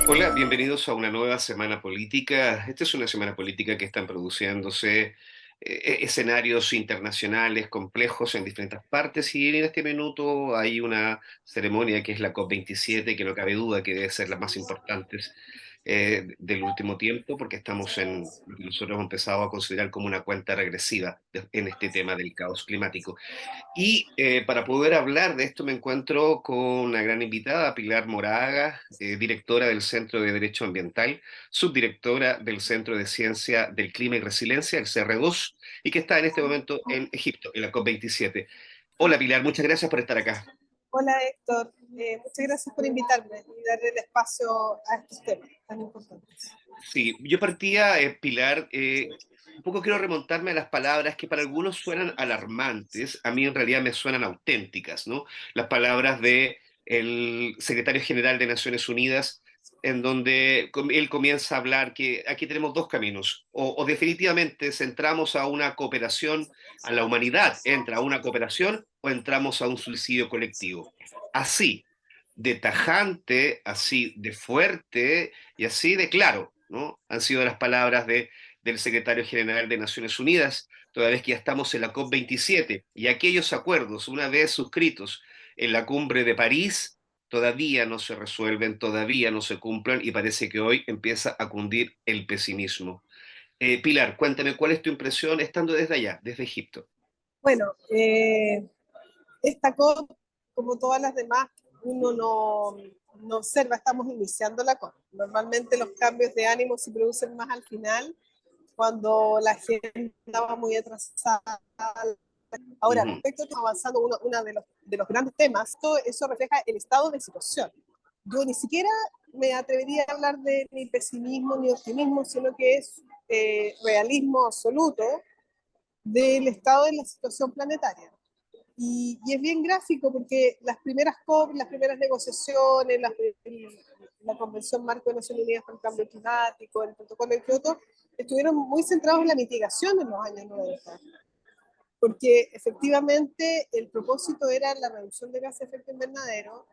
Hola, bienvenidos a una nueva semana política. Esta es una semana política que están produciéndose escenarios internacionales complejos en diferentes partes y en este minuto hay una ceremonia que es la COP27, que no cabe duda que debe ser la más importante del último tiempo porque estamos en lo que nosotros hemos empezado a considerar como una cuenta regresiva en este tema del caos climático. Y para poder hablar de esto me encuentro con una gran invitada, Pilar Moraga, directora del Centro de Derecho Ambiental, subdirectora del Centro de Ciencia del Clima y Resiliencia, el CR2, y que está en este momento en Egipto, en la COP27. Hola Pilar, muchas gracias por estar acá. Hola Héctor, muchas gracias por invitarme y darle el espacio a estos temas tan importantes. Sí, yo partía, Pilar, un poco quiero remontarme a las palabras que para algunos suenan alarmantes, a mí en realidad me suenan auténticas, ¿no? Las palabras de el secretario general de Naciones Unidas, en donde él comienza a hablar que aquí tenemos dos caminos, o definitivamente centramos a una cooperación, a la humanidad entra a una cooperación o entramos a un suicidio colectivo. Así de tajante, así de fuerte y así de claro, ¿no? Han sido las palabras del secretario general de Naciones Unidas, toda vez que ya estamos en la COP27 y aquellos acuerdos, una vez suscritos en la cumbre de París, todavía no se resuelven, todavía no se cumplen y parece que hoy empieza a cundir el pesimismo. Pilar, cuéntame, ¿cuál es tu impresión estando desde allá, desde Egipto? Bueno, esta COP, como todas las demás, uno no observa, estamos iniciando la COP. Normalmente los cambios de ánimo se producen más al final, cuando la gente estaba muy atrasada. Ahora, Ujú. respecto a que avanzando uno de los grandes temas, todo eso refleja el estado de situación. Yo ni siquiera me atrevería a hablar de ni pesimismo ni optimismo, sino que es realismo absoluto del estado de la situación planetaria. Y es bien gráfico porque las primeras COP, las primeras negociaciones, la Convención Marco de Naciones Unidas para el Cambio Climático, el Protocolo de Kioto, estuvieron muy centrados en la mitigación en los años 90, porque efectivamente el propósito era la reducción de gases de efecto invernadero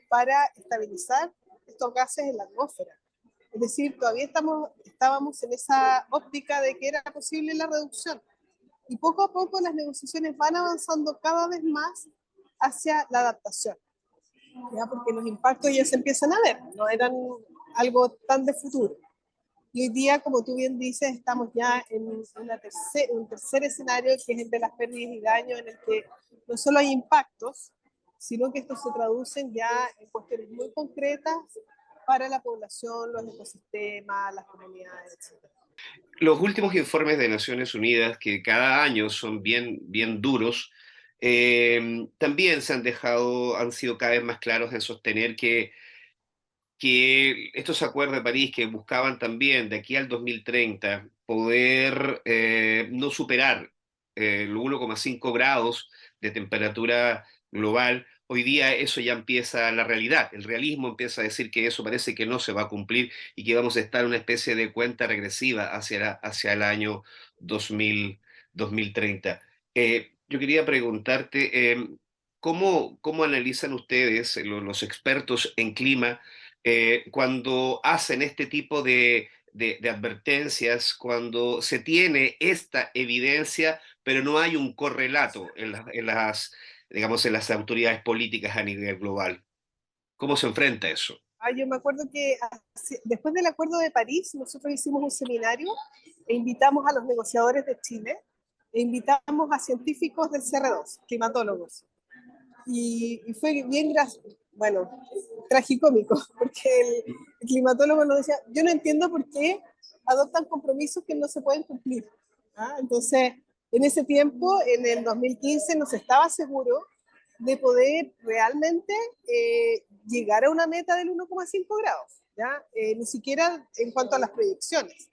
para estabilizar estos gases en la atmósfera. Es decir, todavía estábamos en esa óptica de que era posible la reducción. Y poco a poco las negociaciones van avanzando cada vez más hacia la adaptación, ¿ya? Porque los impactos ya se empiezan a ver, no eran algo tan de futuro. Y hoy día, como tú bien dices, estamos ya en un tercer escenario, que es el de las pérdidas y daños, en el que no solo hay impactos, sino que estos se traducen ya en cuestiones muy concretas para la población, los ecosistemas, las comunidades, etc. Los últimos informes de Naciones Unidas, que cada año son bien duros, también se han dejado, han sido cada vez más claros en sostener que estos acuerdos de París que buscaban también de aquí al 2030 poder no superar los 1,5 grados de temperatura global, hoy día eso ya empieza la realidad. El realismo empieza a decir que eso parece que no se va a cumplir y que vamos a estar en una especie de cuenta regresiva hacia el año 2030. Yo quería preguntarte, ¿cómo analizan ustedes, los expertos en clima, cuando hacen este tipo de advertencias, cuando se tiene esta evidencia, pero no hay un correlato digamos, en las autoridades políticas a nivel global? ¿Cómo se enfrenta eso? Yo me acuerdo que después del Acuerdo de París, nosotros hicimos un seminario e invitamos a los negociadores de Chile e invitamos a científicos del CR2, climatólogos. Y fue bien, bueno, tragicómico, porque el climatólogo nos decía, yo no entiendo por qué adoptan compromisos que no se pueden cumplir. ¿Ah? Entonces, en ese tiempo, en el 2015, no se estaba seguro de poder realmente llegar a una meta del 1,5 grados, ¿ya? Ni siquiera en cuanto a las proyecciones.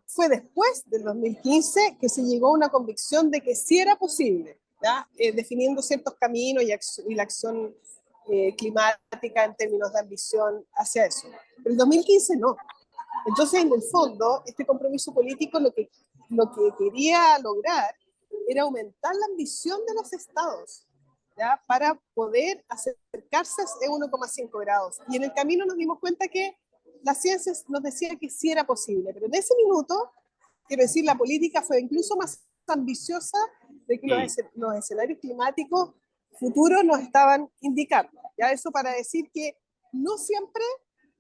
Fue después del 2015 que se llegó a una convicción de que sí era posible, ¿ya? Definiendo ciertos caminos y la acción climática en términos de ambición hacia eso. Pero el 2015 no. Entonces, en el fondo, este compromiso político lo que quería lograr era aumentar la ambición de los estados, ¿ya? Para poder acercarse a 1,5 grados. Y en el camino nos dimos cuenta que la ciencia nos decía que sí era posible, pero en ese minuto, quiero decir, la política fue incluso más ambiciosa de que los escenarios climáticos futuros nos estaban indicando. Ya eso para decir que no siempre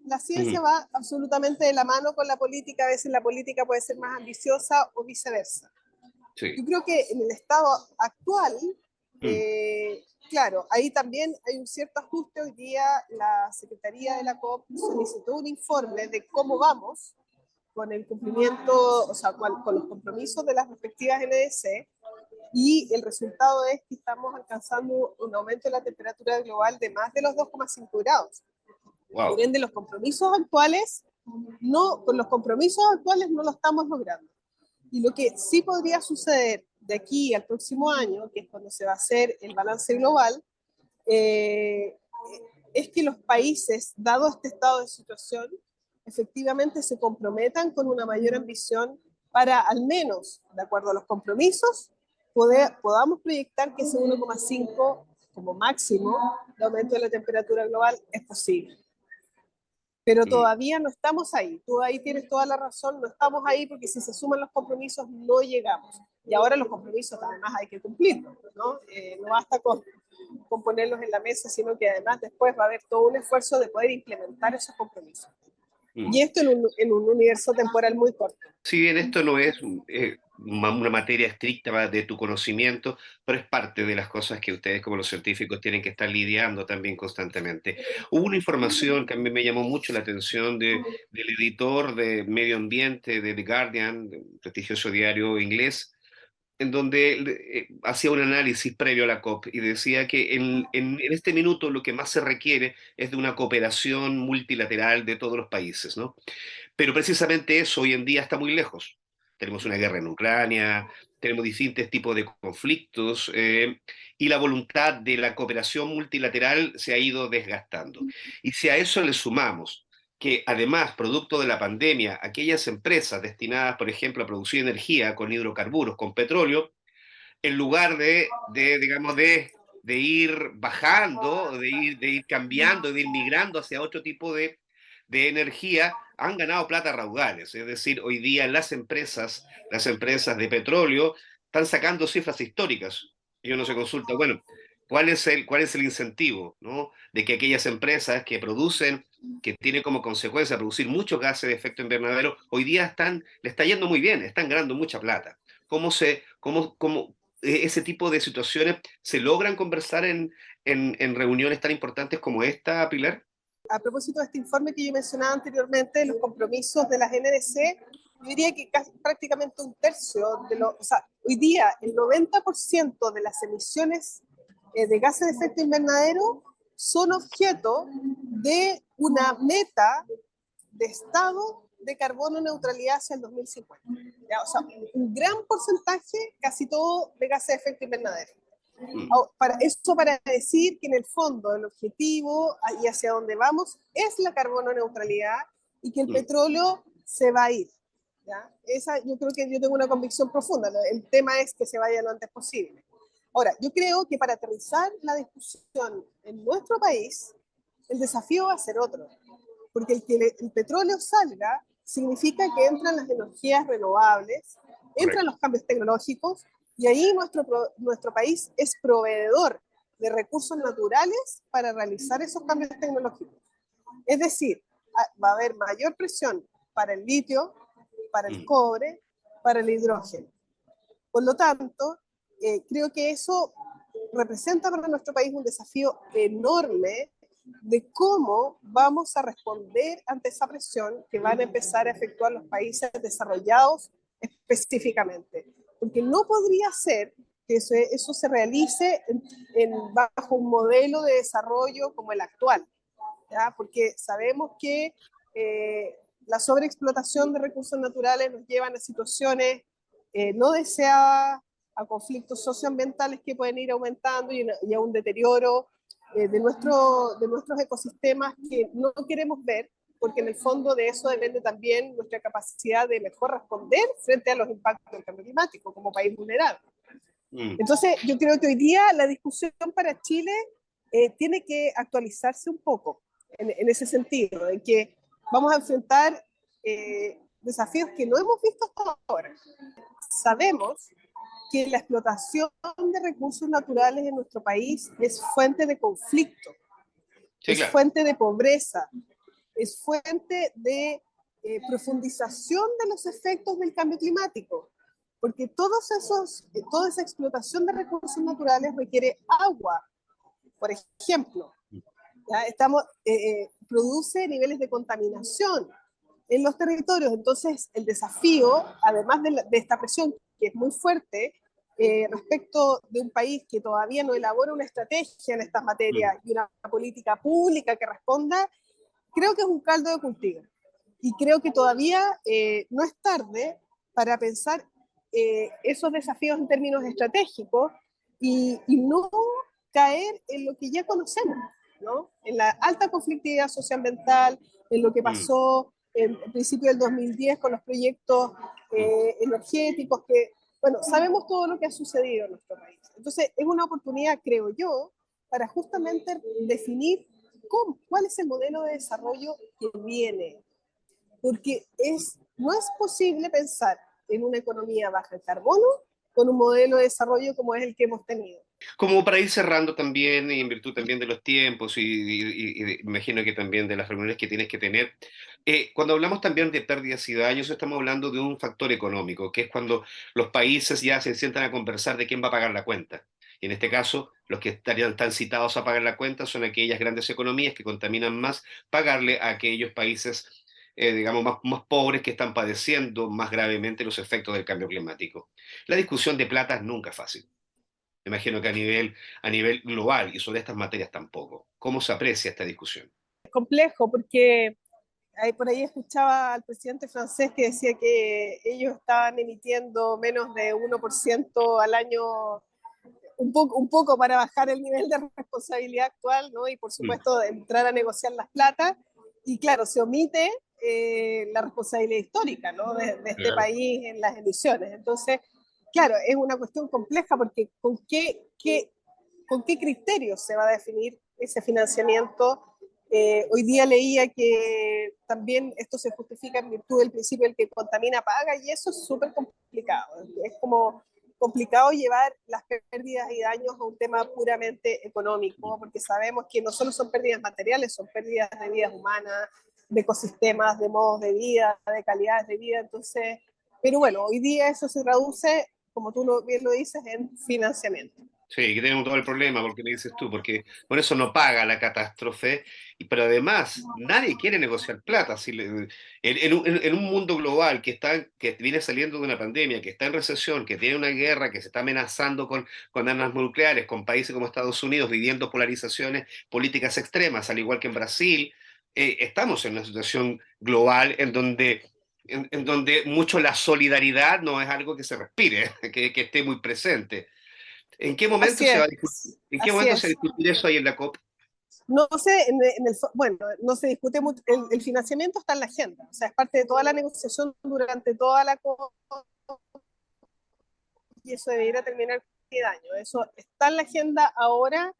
la ciencia va absolutamente de la mano con la política, a veces la política puede ser más ambiciosa o viceversa. Sí. Yo creo que en el estado actual, claro, ahí también hay un cierto ajuste. Hoy día la Secretaría de la COP solicitó un informe de cómo vamos con el cumplimiento, o sea, con los compromisos de las respectivas NDC, y el resultado es que estamos alcanzando un aumento de la temperatura global de más de los 2,5 grados. Wow. Por ende, los compromisos actuales, con los compromisos actuales no lo estamos logrando. Y lo que sí podría suceder de aquí al próximo año, que es cuando se va a hacer el balance global, es que los países, dado este estado de situación, efectivamente se comprometan con una mayor ambición para, al menos, de acuerdo a los compromisos, podamos proyectar que ese 1,5 como máximo de aumento de la temperatura global es posible. Pero todavía no estamos ahí. Tú ahí tienes toda la razón, no estamos ahí porque si se suman los compromisos no llegamos. Y ahora los compromisos además hay que cumplirlos, ¿no? No basta con ponerlos en la mesa, sino que además después va a haber todo un esfuerzo de poder implementar esos compromisos. Y esto en un universo temporal muy corto. Si bien esto no es una materia estricta de tu conocimiento, pero es parte de las cosas que ustedes como los científicos tienen que estar lidiando también constantemente. Hubo una información que a mí me llamó mucho la atención del editor de Medio Ambiente de The Guardian, un prestigioso diario inglés, en donde hacía un análisis previo a la COP y decía que en este minuto lo que más se requiere es de una cooperación multilateral de todos los países, ¿no? Pero precisamente eso hoy en día está muy lejos. Tenemos una guerra en Ucrania, tenemos distintos tipos de conflictos y la voluntad de la cooperación multilateral se ha ido desgastando. Y si a eso le sumamos que además, producto de la pandemia, aquellas empresas destinadas, por ejemplo, a producir energía con hidrocarburos, con petróleo, en lugar digamos, de ir bajando, de ir cambiando, de ir migrando hacia otro tipo de energía, han ganado plata raudales. Es decir, hoy día las empresas de petróleo están sacando cifras históricas. Y uno se consulta, bueno, cuál es el incentivo, ¿no? De que aquellas empresas que producen, que tienen como consecuencia producir muchos gases de efecto invernadero, hoy día le está yendo muy bien, están ganando mucha plata. ¿Cómo ese tipo de situaciones se logran conversar en reuniones tan importantes como esta, Pilar? A propósito de este informe que yo mencionaba anteriormente, los compromisos de las NDC, yo diría que prácticamente un tercio o sea, hoy día el 90% de las emisiones de gases de efecto invernadero son objeto de una meta de estado de carbono neutralidad hacia el 2050. ¿Ya? O sea, un gran porcentaje, casi todo, de gases de efecto invernadero. Para decir que en el fondo el objetivo y hacia dónde vamos es la carbono neutralidad y que el petróleo se va a ir. ¿Ya? Yo creo que yo tengo una convicción profunda. El tema es que se vaya lo antes posible. Ahora, yo creo que para aterrizar la discusión en nuestro país, el desafío va a ser otro. Porque el que el petróleo salga significa que entran las energías renovables, entran los cambios tecnológicos, y ahí nuestro país es proveedor de recursos naturales para realizar esos cambios tecnológicos. Es decir, va a haber mayor presión para el litio, para el cobre, para el hidrógeno. Por lo tanto, creo que eso representa para nuestro país un desafío enorme de cómo vamos a responder ante esa presión que van a empezar a efectuar los países desarrollados específicamente. Porque no podría ser que eso se realice bajo un modelo de desarrollo como el actual, ¿ya? Porque sabemos que la sobreexplotación de recursos naturales nos llevan a situaciones no deseadas, a conflictos socioambientales que pueden ir aumentando y a un deterioro de nuestros ecosistemas que no queremos ver, porque en el fondo de eso depende también nuestra capacidad de mejor responder frente a los impactos del cambio climático como país vulnerable. Entonces, yo creo que hoy día la discusión para Chile tiene que actualizarse un poco en ese sentido, en que vamos a enfrentar desafíos que no hemos visto hasta ahora. Sabemos que la explotación de recursos naturales en nuestro país es fuente de conflicto, Sí, es claro. fuente de pobreza, es fuente de profundización de los efectos del cambio climático, porque toda esa explotación de recursos naturales requiere agua, por ejemplo. ¿Ya? Produce niveles de contaminación en los territorios. Entonces, el desafío, además de esta presión que es muy fuerte, respecto de un país que todavía no elabora una estrategia en estas materias y una política pública que responda, creo que es un caldo de cultivo. Y creo que todavía no es tarde para pensar esos desafíos en términos estratégicos y no caer en lo que ya conocemos, ¿no? En la alta conflictividad socioambiental, en lo que pasó en el principio del 2010 con los proyectos energéticos, que, bueno, sabemos todo lo que ha sucedido en nuestro país. Entonces, es una oportunidad, creo yo, para justamente definir cuál es el modelo de desarrollo que viene. Porque no es posible pensar en una economía baja en carbono con un modelo de desarrollo como es el que hemos tenido. Como para ir cerrando también, y en virtud también de los tiempos y imagino que también de las reuniones que tienes que tener, cuando hablamos también de pérdidas y daños, estamos hablando de un factor económico, que es cuando los países ya se sientan a conversar de quién va a pagar la cuenta. Y en este caso, los que estarían tan citados a pagar la cuenta son aquellas grandes economías que contaminan más, pagarle a aquellos países, digamos, más pobres que están padeciendo más gravemente los efectos del cambio climático. La discusión de plata nunca es fácil. Me imagino que a nivel global y sobre estas materias tampoco. ¿Cómo se aprecia esta discusión? Es complejo porque por ahí escuchaba al presidente francés que decía que ellos estaban emitiendo menos de 1% al año, un poco para bajar el nivel de responsabilidad actual, ¿no? Y por Mm, supuesto entrar a negociar las platas. Y claro, se omite la responsabilidad histórica, ¿no? De este claro. país en las emisiones. Entonces, claro, es una cuestión compleja porque ¿con qué criterios se va a definir ese financiamiento? Hoy día leía que también esto se justifica en virtud del principio del que contamina paga y eso es súper complicado. Es como complicado llevar las pérdidas y daños a un tema puramente económico, porque sabemos que no solo son pérdidas materiales, son pérdidas de vidas humanas, de ecosistemas, de modos de vida, de calidades de vida. Entonces, pero bueno, hoy día eso se traduce, como tú bien lo dices, en financiamiento. Sí, que tenemos todo el problema, porque me dices tú, porque por eso no paga la catástrofe, pero además nadie quiere negociar plata. Si en un mundo global que viene saliendo de una pandemia, que está en recesión, que tiene una guerra, que se está amenazando con armas nucleares, con países como Estados Unidos viviendo polarizaciones políticas extremas, al igual que en Brasil, estamos en una situación global en donde mucho la solidaridad no es algo que se respire, que esté muy presente. ¿En qué momento Así se va es, a discutir, en qué así momento se va a es. discutir eso ahí en la COP? No sé, bueno, no se discute mucho, el financiamiento está en la agenda, o sea, es parte de toda la negociación durante toda la COP y eso debería terminar este año. Eso está en la agenda ahora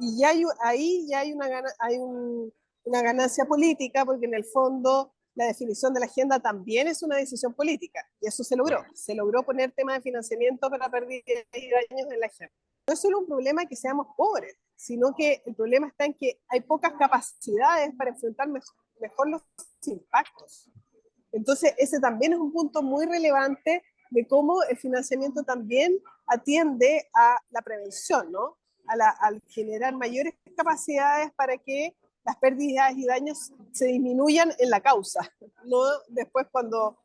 y ahí ya hay una ganancia política porque en el fondo la definición de la agenda también es una decisión política y eso se logró. Se logró poner temas de financiamiento para pérdidas y daños en la agenda. No es solo un problema que seamos pobres, sino que el problema está en que hay pocas capacidades para enfrentar mejor los impactos. Entonces, ese también es un punto muy relevante de cómo el financiamiento también atiende a la prevención, ¿no? Al generar mayores capacidades para que las pérdidas y daños se disminuyan en la causa, no después cuando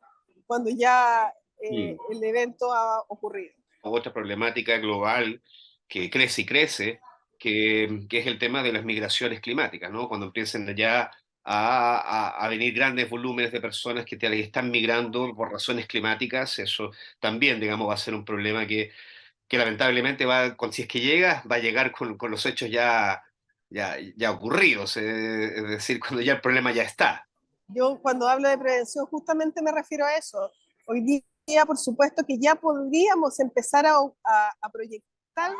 ya Mm. el evento ha ocurrido. Otra problemática global que crece y crece, que es el tema de las migraciones climáticas, ¿no? Cuando empiecen ya a venir grandes volúmenes de personas que están migrando por razones climáticas, eso también, digamos, va a ser un problema que lamentablemente si es que llega, va a llegar con los hechos ya ocurridos, es decir, cuando ya el problema ya está. Yo cuando hablo de prevención justamente me refiero a eso. Hoy día, por supuesto, que ya podríamos empezar a proyectar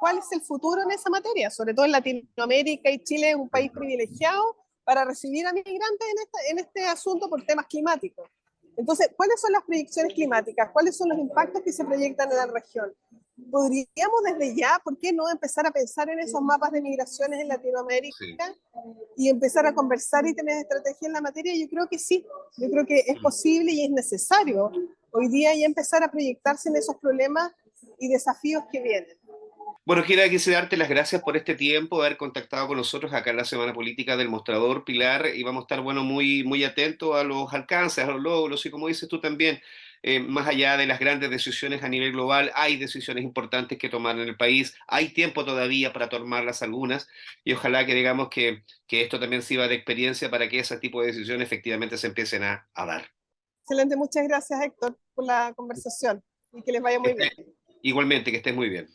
cuál es el futuro en esa materia, sobre todo en Latinoamérica y Chile es un país privilegiado para recibir a migrantes en este asunto por temas climáticos. Entonces, ¿cuáles son las proyecciones climáticas? ¿Cuáles son los impactos que se proyectan en la región? ¿Podríamos desde ya, por qué no, empezar a pensar en esos mapas de migraciones en Latinoamérica Sí. y empezar a conversar y tener estrategia en la materia? Yo creo que sí, yo creo que es posible y es necesario hoy día ya empezar a proyectarse en esos problemas y desafíos que vienen. Bueno, quisiera darte las gracias por este tiempo, haber contactado con nosotros acá en la Semana Política del Mostrador, Pilar, y vamos a estar, bueno, muy, muy atentos a los alcances, a los logros, y como dices tú también, más allá de las grandes decisiones a nivel global, hay decisiones importantes que tomar en el país, hay tiempo todavía para tomarlas algunas, y ojalá que digamos que esto también sirva de experiencia para que ese tipo de decisiones efectivamente se empiecen a dar. Excelente, muchas gracias Héctor por la conversación y que les vaya muy bien. Igualmente, que estés muy bien.